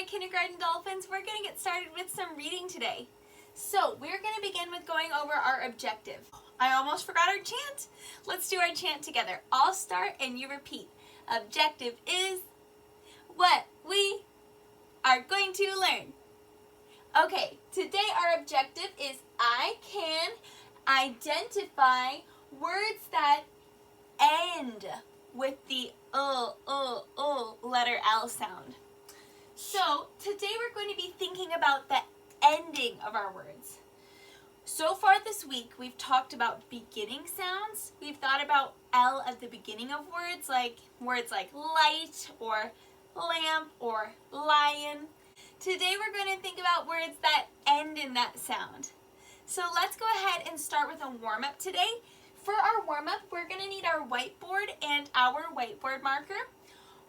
my kindergarten dolphins. We're going to get started with some reading today. So we're going to begin with going over our objective. I almost forgot our chant. Let's do our chant together. I'll start and you repeat. Objective is what we are going to learn. Okay, today our objective is I can identify words that end with the letter L sound. So today we're going to be thinking about the ending of our words. So far this week we've talked about beginning sounds. We've thought about L at the beginning of words like light or lamp or lion. Today we're going to think about words that end in that sound. So let's go ahead and start with a warm-up today. For our warm-up, we're going to need our whiteboard and our whiteboard marker.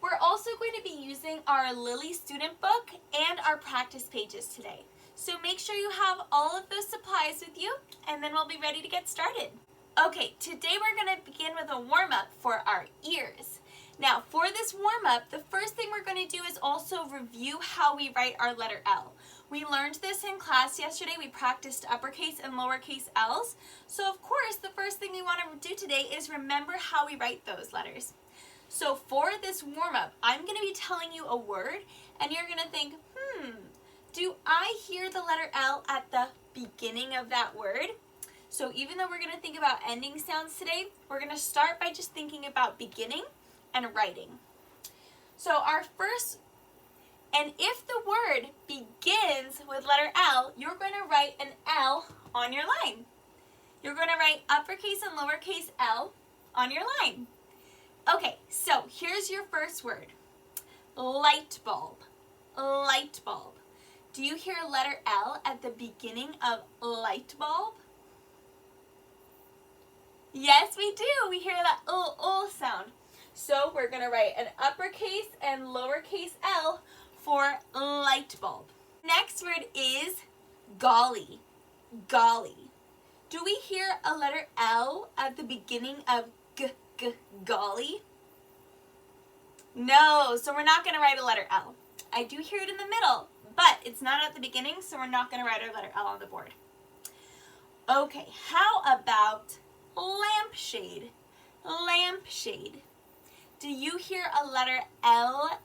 We're also going to be using our Lily student book and our practice pages today. So make sure you have all of those supplies with you, and then we'll be ready to get started. Okay, today we're going to begin with a warm-up for our ears. Now, for this warm-up, the first thing we're going to do is also review how we write our letter L. We learned this in class yesterday. We practiced uppercase and lowercase L's. So, of course, the first thing we want to do today is remember how we write those letters. So, for this warm-up, I'm going to be telling you a word, and you're going to think, do I hear the letter L at the beginning of that word? So, even though we're going to think about ending sounds today, we're going to start by just thinking about beginning and writing. So our first, and if the word begins with letter L, you're going to write an L on your line. You're going to write uppercase and lowercase L on your line. Okay, so here's your first word. Light bulb. Light bulb. Do you hear letter L at the beginning of light bulb? Yes, we do. We hear that sound. So we're going to write an uppercase and lowercase L for light bulb. Next word is golly. Golly. Do we hear a letter L at the beginning of golly? No, so we're not going to write a letter L. I do hear it in the middle, but it's not at the beginning, so we're not going to write our letter L on the board. Okay, how about lampshade? Lampshade. Do you hear a letter L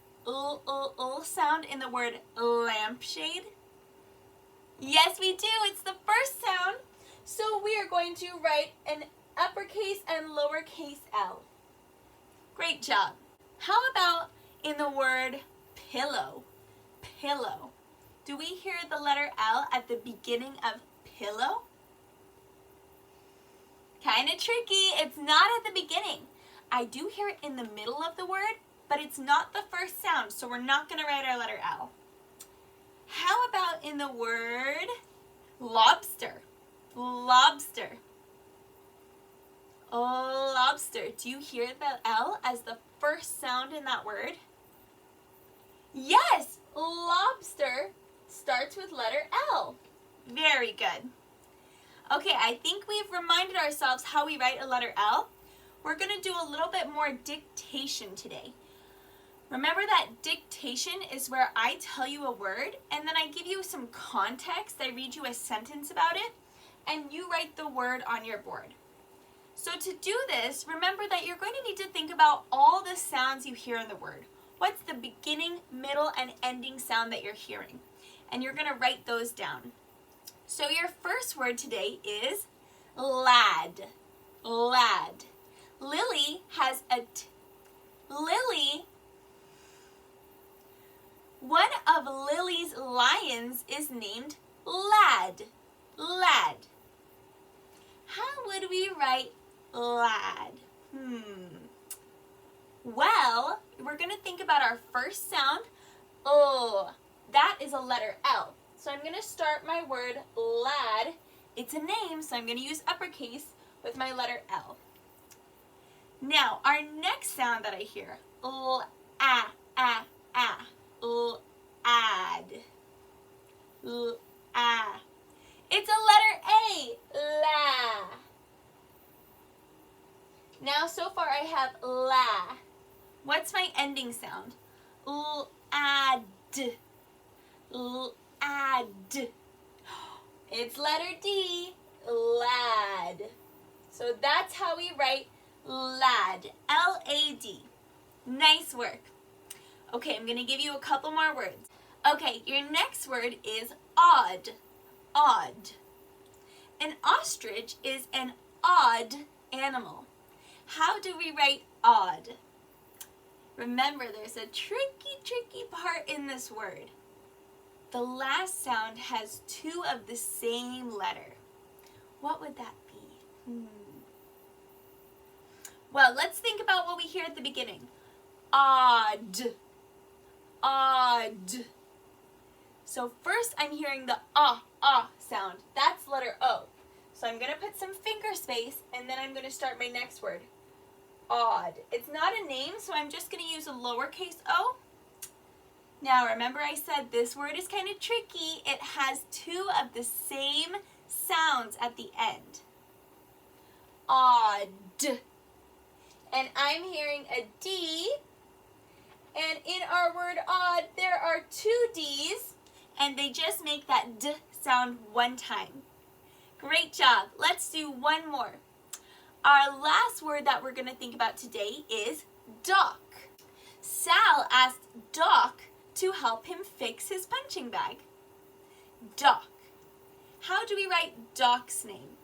sound in the word lampshade? Yes, we do. It's the first sound. So we are going to write an uppercase and lowercase L. Great job. How about in the word pillow? Pillow. Do we hear the letter L at the beginning of pillow? Kind of tricky. It's not at the beginning. I do hear it in the middle of the word, but it's not the first sound, so we're not going to write our letter L. How about in the word lobster? Lobster. Lobster. Do you hear the L as the first sound in that word? Yes, lobster starts with letter L. Very good. Okay, I think we've reminded ourselves how we write a letter L. We're going to do a little bit more dictation today. Remember that dictation is where I tell you a word and then I give you some context. I read you a sentence about it and you write the word on your board. So to do this, remember that you're going to need to think about all the sounds you hear in the word. What's the beginning, middle, and ending sound that you're hearing? And you're going to write those down. So your first word today is lad. Lad. Lily has a Lily, one of Lily's lions is named Lad. Lad. How would we write lad? Well, we're going to think about our first sound. Oh, that is a letter L. So I'm going to start my word lad. It's a name, so I'm going to use uppercase with my letter L. Now, our next sound that I hear, ad. It's a letter A, la. Now, so far I have la. What's my ending sound? Ad. Lad. It's letter D, lad. So that's how we write lad, L-A-D. Nice work. Okay, I'm going to give you a couple more words. Okay, your next word is odd. Odd. An ostrich is an odd animal. How do we write odd? Remember, there's a tricky part in this word. The last sound has two of the same letter. What would that be? Well, let's think about what we hear at the beginning. Odd. Odd. So first I'm hearing the sound. That's letter O. So I'm going to put some finger space and then I'm going to start my next word. Odd. It's not a name, so I'm just going to use a lowercase o. Now remember I said this word is kind of tricky. It has two of the same sounds at the end. Odd. And I'm hearing a D. And in our word odd, there are two D's. And they just make that D sound one time. Great job. Let's do one more. Our last word that we're going to think about today is Doc. Sal asked Doc to help him fix his punching bag. Doc. How do we write Doc's name?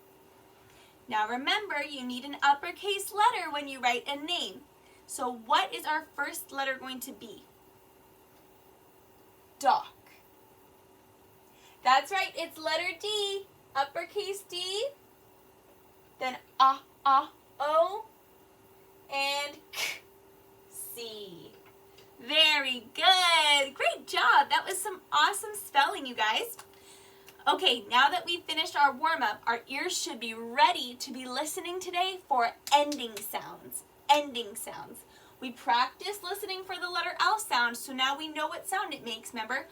Now remember, you need an uppercase letter when you write a name. So what is our first letter going to be? Doc. That's right, it's letter D, uppercase D, then O, and K, C. Very good. Great job. That was some awesome spelling, you guys. Okay, now that we've finished our warm-up, our ears should be ready to be listening today for ending sounds. Ending sounds. We practiced listening for the letter L sound, so now we know what sound it makes, remember?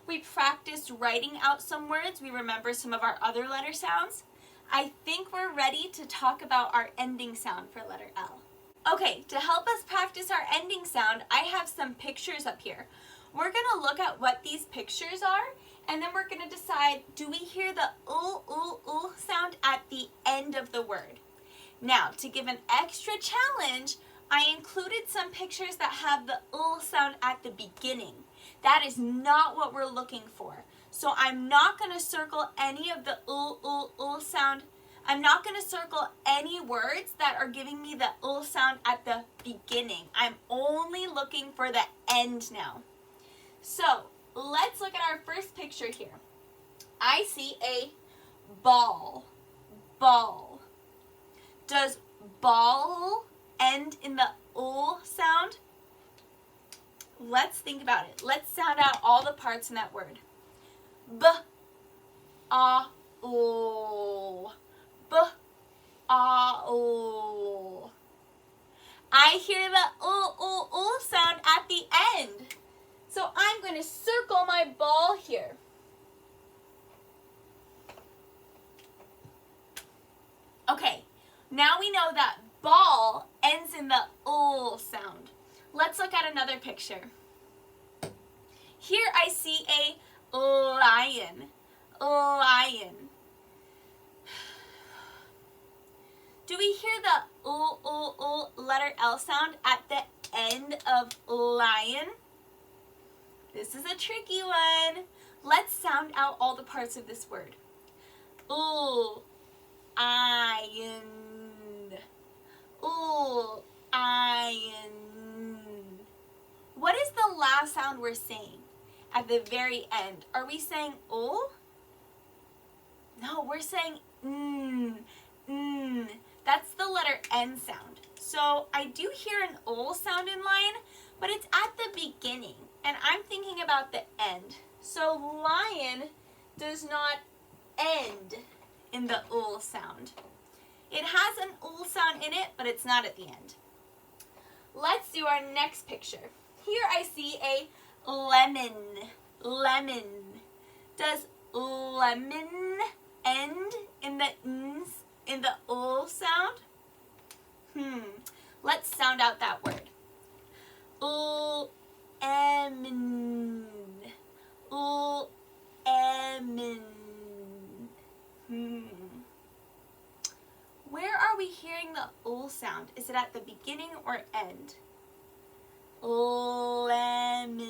We practiced writing out some words. We remember some of our other letter sounds. I think we're ready to talk about our ending sound for letter L. Okay, to help us practice our ending sound, I have some pictures up here. We're going to look at what these pictures are, and then we're going to decide, do we hear the sound at the end of the word? Now, to give an extra challenge, I included some pictures that have the sound at the beginning. That is not what we're looking for. So I'm not going to circle any of the sound. I'm not going to circle any words that are giving me the sound at the beginning. I'm only looking for the end now. So let's look at our first picture here. I see a ball. Ball. Does ball end in the sound? Let's think about it. Let's sound out all the parts in that word. B, a, o. B, a, o. I hear the sound at the end. So I'm going to circle my ball here. Okay, now we know that ball ends in the sound. Let's look at another picture. Here I see a lion. Lion. Do we hear the letter L sound at the end of lion? This is a tricky one. Let's sound out all the parts of this word. Iron. Iron. What is the last sound we're saying at the very end? Are we saying No, we're saying That's the letter N sound. So I do hear an sound in lion, but it's at the beginning, and I'm thinking about the end. So lion does not end in the sound. It has an sound in it, but it's not at the end. Let's do our next picture. Here I see a lemon. Lemon. Does lemon end in the sound? Let's sound out that word. Lemon. sound? Is it at the beginning or end? Lemon.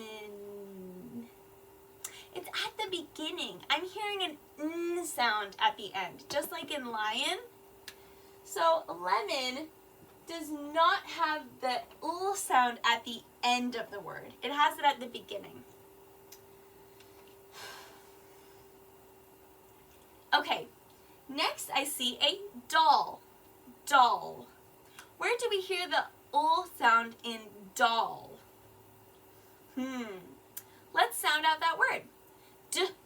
It's at the beginning. I'm hearing an N sound at the end, just like in lion. So lemon does not have the L sound at the end of the word. It has it at the beginning. Okay, next I see a doll. Doll. Where do we hear the L sound in doll? Let's sound out that word. D-A-O.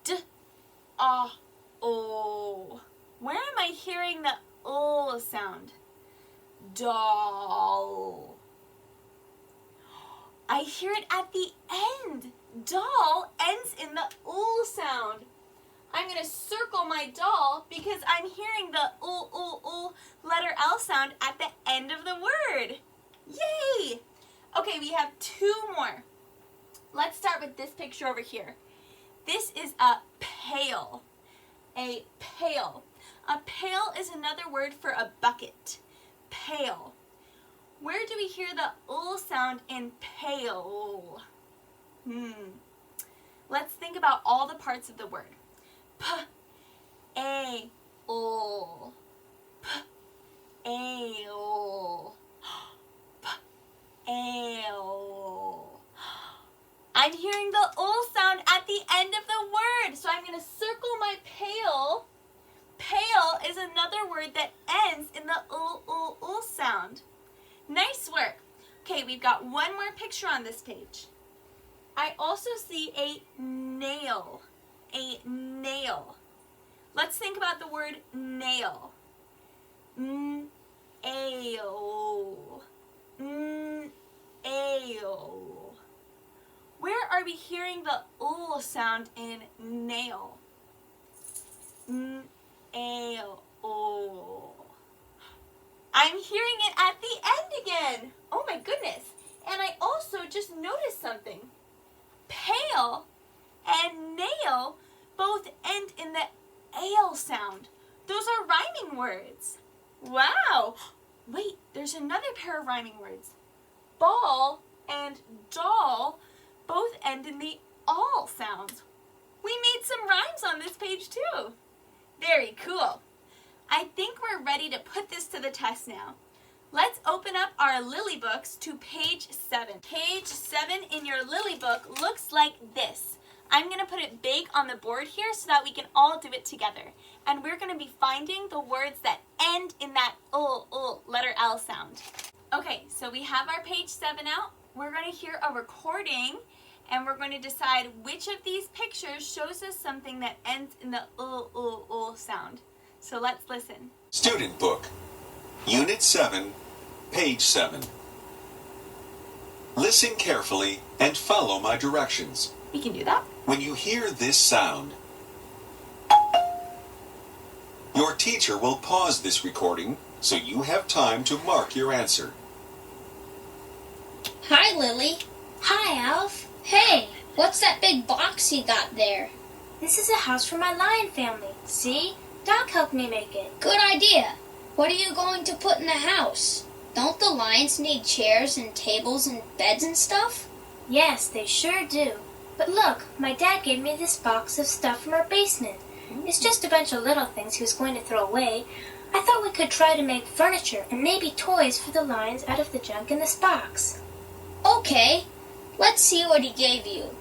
D-A-O. Where am I hearing the L sound? Doll. I hear it at the end. Doll ends in the L sound. I'm going to circle my doll because I'm hearing the letter L sound at the end of the word. Yay! Okay, we have two more. Let's start with this picture over here. This is a pail. A pail. A pail is another word for a bucket. Pail. Where do we hear the L sound in pail? Let's think about all the parts of the word. P-A-L. P-A-L. P-A-L. I'm hearing the L sound at the end of the word, so I'm going to circle my pail. Pail is another word that ends in the L sound. Nice work. Okay, we've got one more picture on this page. I also see a nail. A nail. Let's think about the word nail. N-A-L. N-A-L. Where are we hearing the L sound in nail? N-A-L. I'm hearing it at the end again. Oh my goodness. And I also just noticed something. Pail and nail both end in the ale sound. Those are rhyming words. Wow. Wait, there's another pair of rhyming words. Ball and doll both end in the all sound. We made some rhymes on this page too. Very cool. I think we're ready to put this to the test now. Let's open up our Lily books to page 7. Page 7 in your Lily book looks like this. I'm going to put it big on the board here so that we can all do it together. And we're going to be finding the words that end in that letter L sound. Okay, so we have our page 7 out. We're going to hear a recording and we're going to decide which of these pictures shows us something that ends in the sound. So let's listen. Student Book, Unit 7, Page 7. Listen carefully and follow my directions. We can do that. When you hear this sound, your teacher will pause this recording so you have time to mark your answer. Hi, Lily. Hi, Alf. Hey, what's that big box you got there? This is a house for my lion family. See? Doc helped me make it. Good idea. What are you going to put in the house? Don't the lions need chairs and tables and beds and stuff? Yes, they sure do. But look, my dad gave me this box of stuff from our basement. It's just a bunch of little things he was going to throw away. I thought we could try to make furniture and maybe toys for the lions out of the junk in this box. Okay, let's see what he gave you.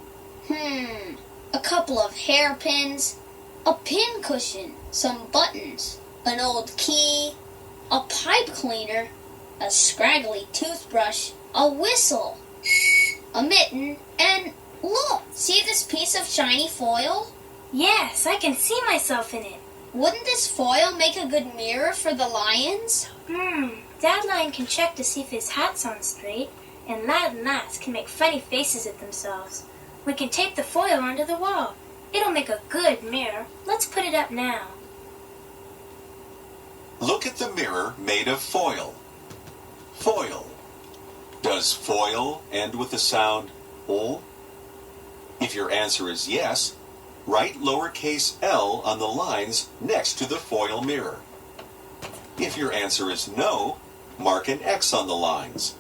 A couple of hairpins, a pin cushion, some buttons, an old key, a pipe cleaner, a scraggly toothbrush, a whistle, a mitten, and look, see this piece of shiny foil? Yes, I can see myself in it. Wouldn't this foil make a good mirror for the lions? Dad Lion can check to see if his hat's on straight, and Lad and Lass can make funny faces at themselves. We can tape the foil onto the wall. It'll make a good mirror. Let's put it up now. Look at the mirror made of foil. Foil. Does foil end with the sound O? If your answer is yes, write lowercase l on the lines next to the foil mirror. If your answer is no, mark an X on the lines.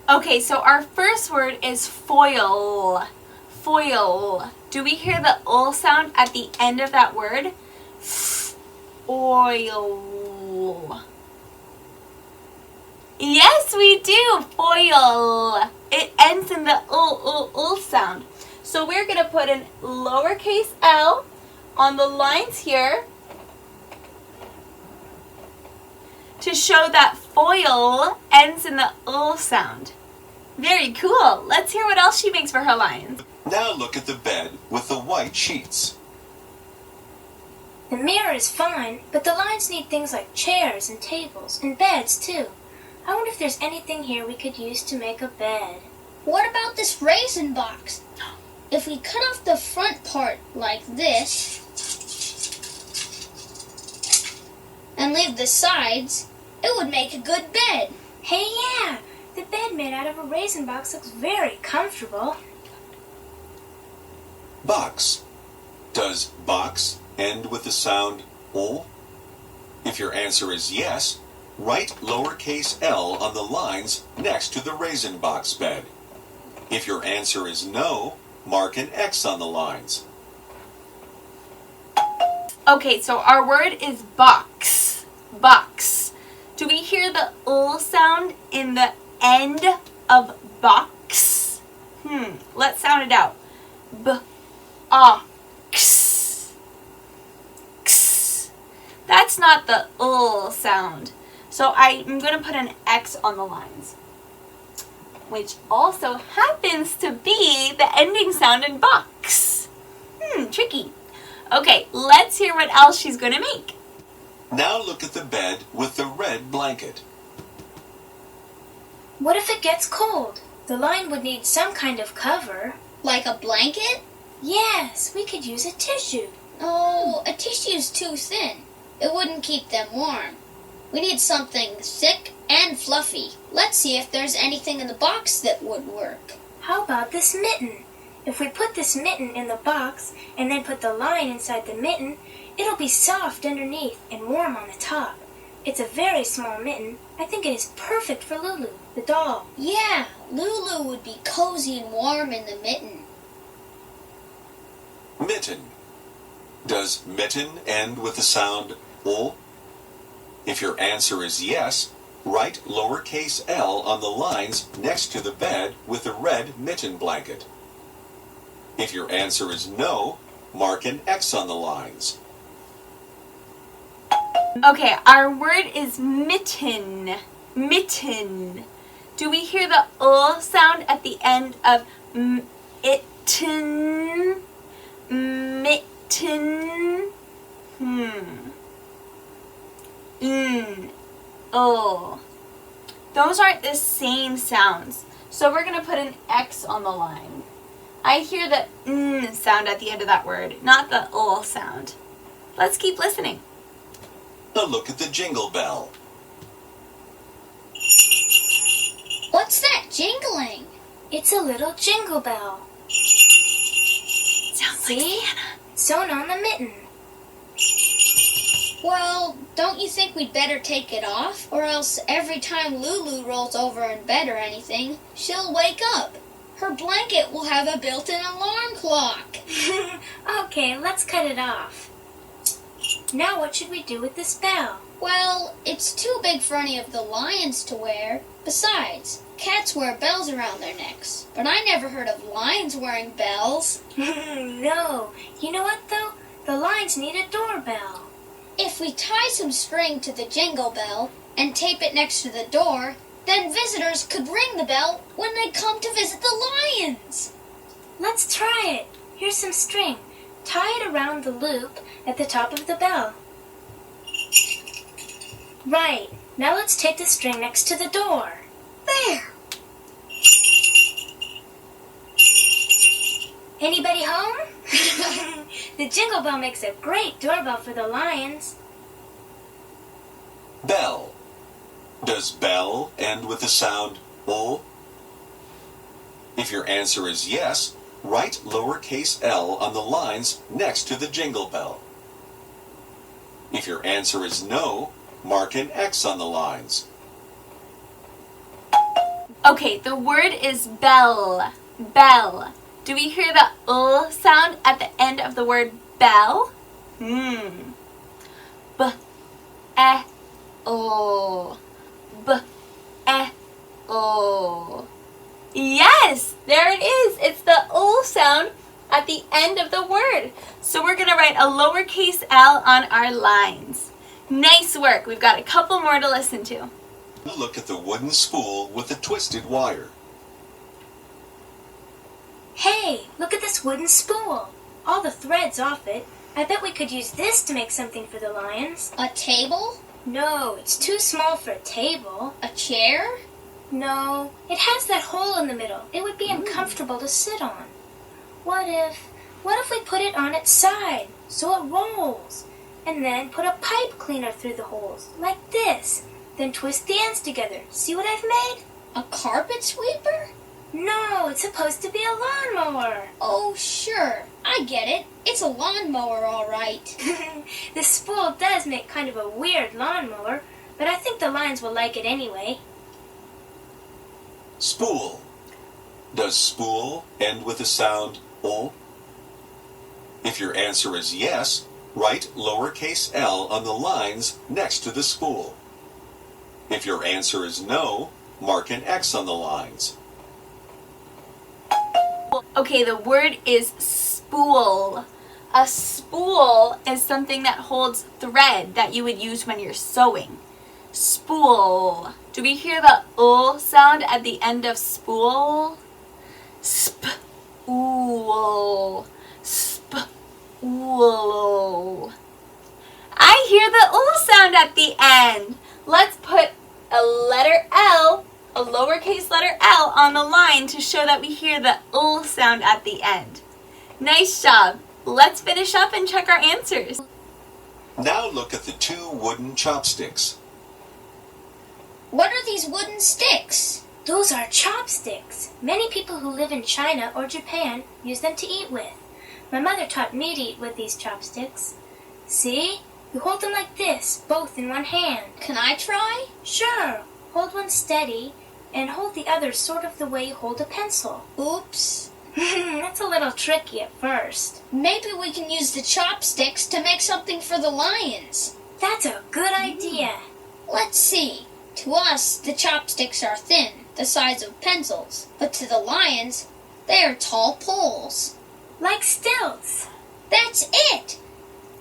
Okay, so our first word is foil. Foil. Do we hear the ul sound at the end of that word? Oil. Yes, we do. Foil. It ends in the ul sound. So we're going to put an lowercase l on the lines here to show that foil ends in the ul sound. Very cool. Let's hear what else she makes for her lines. Now look at the bed with the white sheets. The mirror is fine, but the lines need things like chairs and tables and beds too. I wonder if there's anything here we could use to make a bed. What about this raisin box? If we cut off the front part like this and leave the sides, it would make a good bed. Hey, yeah! The bed made out of a raisin box looks very comfortable. Box. Does box end with the sound ul? If your answer is yes, write lowercase l on the lines next to the raisin box bed. If your answer is no, mark an X on the lines. Okay, so our word is box. Box. Do we hear the ul sound in the end of box? Let's sound it out. B-ox. X. That's not the ul sound. So I'm going to put an X on the lines, which also happens to be the ending sound in box. Tricky. Okay, let's hear what else she's going to make. Now look at the bed with the red blanket. What if it gets cold? The line would need some kind of cover. Like a blanket? Yes, we could use a tissue. Oh, a tissue's too thin. It wouldn't keep them warm. We need something thick and fluffy. Let's see if there's anything in the box that would work. How about this mitten? If we put this mitten in the box and then put the line inside the mitten, it'll be soft underneath and warm on the top. It's a very small mitten. I think it is perfect for Lulu, the doll. Yeah, Lulu would be cozy and warm in the mitten. Mitten. Does mitten end with the sound ul? If your answer is yes, write lowercase l on the lines next to the bed with the red mitten blanket. If your answer is no, mark an X on the lines. Okay, our word is mitten. Mitten. Do we hear the ul sound at the end of mitten? Mitten. Oh. Those aren't the same sounds. So we're going to put an X on the line. I hear the sound at the end of that word, not the ul sound. Let's keep listening. Now look at the jingle bell. What's that jingling? It's a little jingle bell. Sounds like See? Santa. Sewn on the mitten. Well, don't you think we'd better take it off? Or else every time Lulu rolls over in bed or anything, she'll wake up. Her blanket will have a built-in alarm clock. Okay, let's cut it off. Now what should we do with this bell? Well, it's too big for any of the lions to wear. Besides, cats wear bells around their necks. But I never heard of lions wearing bells. No. You know what, though? The lions need a doorbell. If we tie some string to the jingle bell and tape it next to the door, then visitors could ring the bell when they come to visit the lions. Let's try it. Here's some string. Tie it around the loop at the top of the bell. Right. Now let's tape the string next to the door. There. Anybody home? The jingle bell makes a great doorbell for the lions. Bell. Does bell end with the sound ul? If your answer is yes, write lowercase l on the lines next to the jingle bell. If your answer is no, mark an X on the lines. Okay, the word is bell. Bell. Do we hear the sound at the end of the word bell? B-E-O. B-E-O. Yes, there it is. It's the sound at the end of the word. So we're going to write a lowercase l on our lines. Nice work. We've got a couple more to listen to. Look at the wooden spool with the twisted wire. Hey, look at this wooden spool. All the thread's off it. I bet we could use this to make something for the lions. A table? No, it's too small for a table. A chair? No, it has that hole in the middle. It would be uncomfortable to sit on. What if we put it on its side so it rolls? And then put a pipe cleaner through the holes, like this. Then twist the ends together. See what I've made? A carpet sweeper? No, it's supposed to be a lawnmower. Oh, sure. I get it. It's a lawnmower, all right. The spool does make kind of a weird lawnmower, but I think the lions will like it anyway. Spool. Does spool end with the sound O? If your answer is yes, write lowercase l on the lines next to the spool. If your answer is no, mark an X on the lines. Okay, the word is spool. A spool is something that holds thread that you would use when you're sewing. Spool. Do we hear the sound at the end of spool? Spool. Spool. I hear the sound at the end. Let's put a letter L, a lowercase letter L, on the line to show that we hear the sound at the end. Nice job. Let's finish up and check our answers. Now look at the two wooden chopsticks. What are these wooden sticks? Those are chopsticks. Many people who live in China or Japan use them to eat with. My mother taught me to eat with these chopsticks. See? You hold them like this, both in one hand. Can I try? Sure. Hold one steady and hold the other sort of the way you hold a pencil. Oops. That's a little tricky at first. Maybe we can use the chopsticks to make something for the lions. That's a good idea. Let's see. To us, the chopsticks are thin, the size of pencils. But to the lions, they are tall poles. Like stilts. That's it!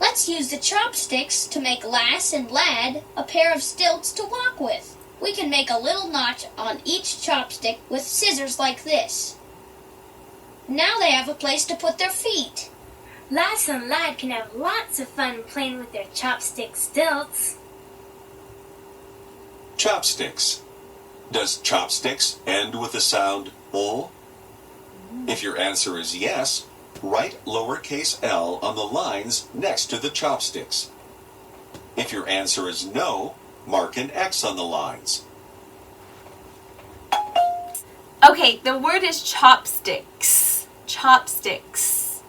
Let's use the chopsticks to make Lass and Lad a pair of stilts to walk with. We can make a little notch on each chopstick with scissors like this. Now they have a place to put their feet. Lass and Lad can have lots of fun playing with their chopstick stilts. Chopsticks. Does chopsticks end with the sound O? If your answer is yes, write lowercase l on the lines next to the chopsticks. If your answer is no, mark an X on the lines. Okay, the word is chopsticks. Chopsticks.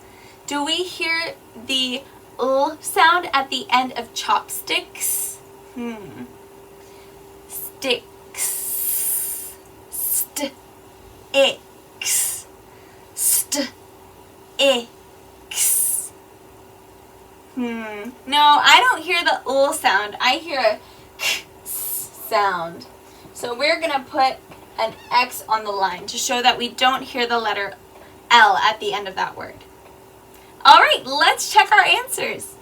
Do we hear the sound at the end of chopsticks? Sticks. St-icks. St-icks. No, I don't hear the sound. I hear a k sound. So we're going to put an X on the line to show that we don't hear the letter L at the end of that word. All right, let's check our answers.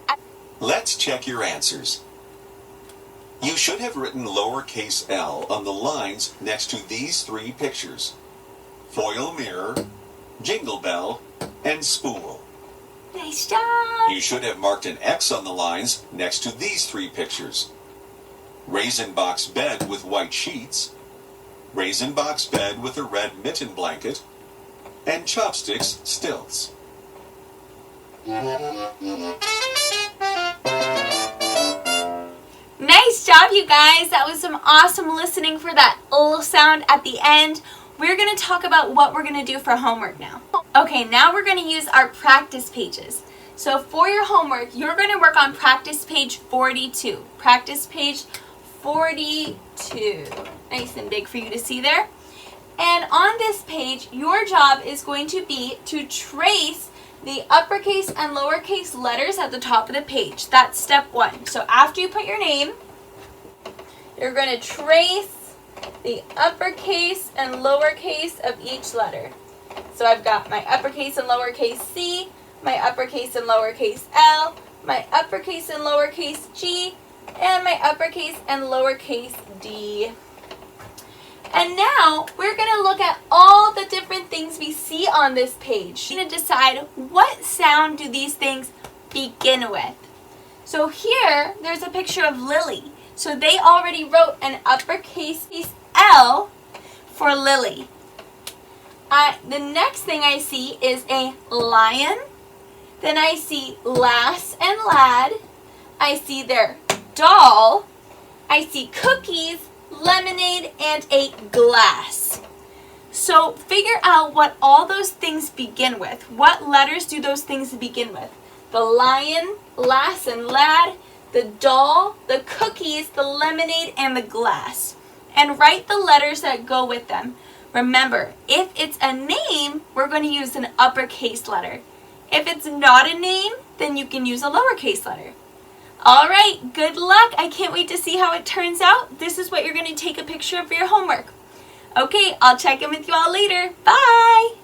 Let's check your answers. You should have written lowercase l on the lines next to these three pictures: foil mirror, jingle bell, and spool. Nice job. You should have marked an X on the lines next to these three pictures: raisin box bed with white sheets, raisin box bed with a red mitten blanket, and chopsticks stilts. Nice job, you guys. That was some awesome listening for that sound at the end. We're going to talk about what we're going to do for homework now. Okay, now we're going to use our practice pages. So for your homework, you're going to work on practice page 42. Practice page 42. Nice and big for you to see there. And on this page, your job is going to be to trace the uppercase and lowercase letters at the top of the page. That's step 1. So after you put your name, you're going to trace the uppercase and lowercase of each letter. So I've got my uppercase and lowercase C, my uppercase and lowercase L, my uppercase and lowercase G, and my uppercase and lowercase D. And now we're going to look at all the different things we see on this page. We're going to decide what sound do these things begin with. So here, there's a picture of Lily. So they already wrote an uppercase L for Lily. The next thing I see is a lion. Then I see lass and lad. I see their doll. I see cookies, lemonade, and a glass. So figure out what all those things begin with. What letters do those things begin with? The lion, lass and lad, the doll, the cookies, the lemonade, and the glass. And write the letters that go with them. Remember, if it's a name, we're going to use an uppercase letter. If it's not a name, then you can use a lowercase letter. All right, good luck. I can't wait to see how it turns out. This is what you're going to take a picture of for your homework. Okay, I'll check in with you all later. Bye!